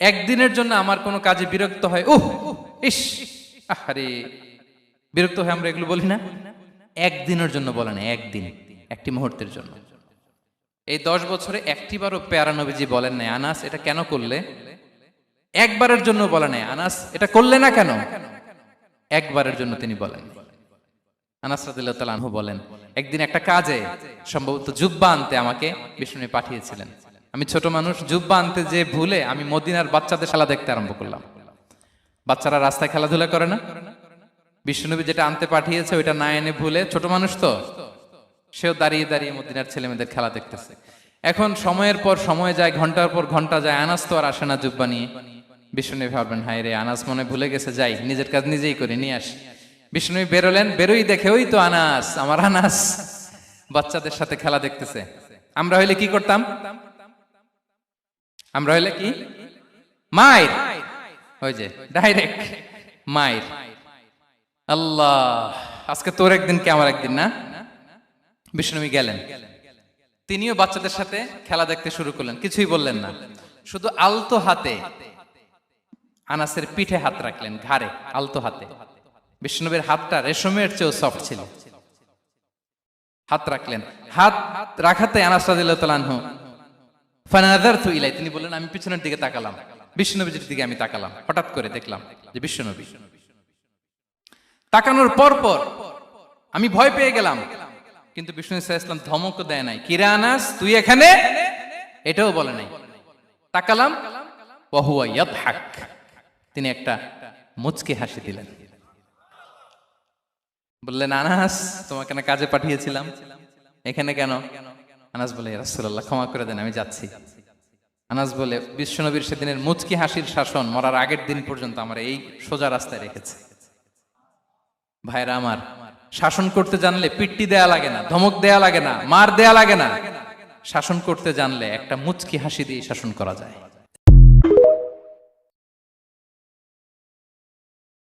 একদিনের জন্য আমার কোনো কাজে বিরক্ত হয়, ইস, আরে বিরক্ত হয়, আমরা এগুলো বলি না? একদিনের জন্য বলে না, একদিন, একটি মুহূর্তের জন্য। এই 10 বছরে একটিবারও প্যারা নবীজি বলেন নাই, আনাস এটা কেন করলে? একবারের জন্য বলে নাই, আনাস এটা করলে না কেন? একবারের জন্য তিনি বলেন। আনাস রাদিয়াল্লাহু তাআলা আনহু বলেন, একদিন একটা কাজে সম্ভবত জুব্বা আনতে আমাকে বিষ্ণু পাঠিয়েছিলেন। আমি ছোট মানুষ, জুব্বা আনতে যে ভুলে আমি মদিনার বাচ্চাদের খেলা দেখতে আরম্ভ করলাম। বাচ্চারা রাস্তায় খেলাধুলা করে না? বিষ্ণুনবী যেটা আনতে পাঠিয়েছে ওইটা না এনে ভুলে, ছোট মানুষ তো, সেও দাঁড়িয়ে দাঁড়িয়ে মদিনার ছেলেমেয়েদের খেলা দেখতেছে। এখন সময়ের পর সময় যায়, ঘন্টার পর ঘন্টা যায়, আনাস তো আর আসে না জুব্বা নিয়ে। বিষ্ণুনবী ভাবলেন, হায় রে, আনাস মনে ভুলে গেছে, যাই নিজের কাজ নিজেই করে নিয়ে আসি। বিষ্ণুনবী বেরোলেন, বেরোই দেখে ওই তো আনাস, আমার আনাস বাচ্চাদের সাথে খেলা দেখতেছে। আমরা হইলে কি করতাম? আমরা হইলে কি? মাইর, ওই যে ডাইরেক্ট মাইর। আল্লাহ, আজকে তোর একদিন কি আমার একদিন না? বিষ্ণুনবী গেলেন, তিনিও বাচ্চাদের সাথে খেলা দেখতে শুরু করলেন, কিছুই বললেন না, শুধু আলতো হাতে আনাসের পিঠে হাত রাখলেন, ঘাড়ে আলতো হাতে। বিষ্ণুনবীর হাতটা রেশমের চেয়েও সফট ছিল। হাত রাখলেন, হাত রাখাতে আনাস রাদিয়াল্লাহু তাআলা আনহু ফানাযারতু ইলাই, তিনি বললেন আমি পিছনের দিকে তাকালাম, বিষ্ণুনবীর দিকে আমি তাকালাম, হঠাৎ করে দেখলাম যে বিষ্ণুনবী। তাকানোর পর পর আমি ভয় পেয়ে গেলাম, কিন্তু বিষ্ণু সাল্লাল্লাহু আলাইহি ওয়াসাল্লাম ধমকও দেয় নাই, কিরে আনাস তুই এখানে, এটাও বলে নাই। তাকালাম, ওয়া হুয়া ইয়াদহাক, তিনি একটা মুচকি হাসি দিলেন। বললেন, আনাস তোমাকে না কাজে পাঠিয়েছিলাম, এখানে কেন? আনাস বলে, ইয়া রাসূলুল্লাহ ক্ষমা করে দেন, আমি যাচ্ছি। আনাস বলে, বিশ্বনবীর সেদিনের মুচকি হাসির শাসন মরার আগের দিন পর্যন্ত আমার এই সোজা রাস্তায় রেখেছে। ভাইরা আমার, শাসন করতে জানলে পিট্টি দেয়া লাগে না, ধমক দেয়া লাগে না, মার দেয়া লাগে না। শাসন করতে জানলে একটা মুচকি হাসি দিয়ে শাসন করা যায়।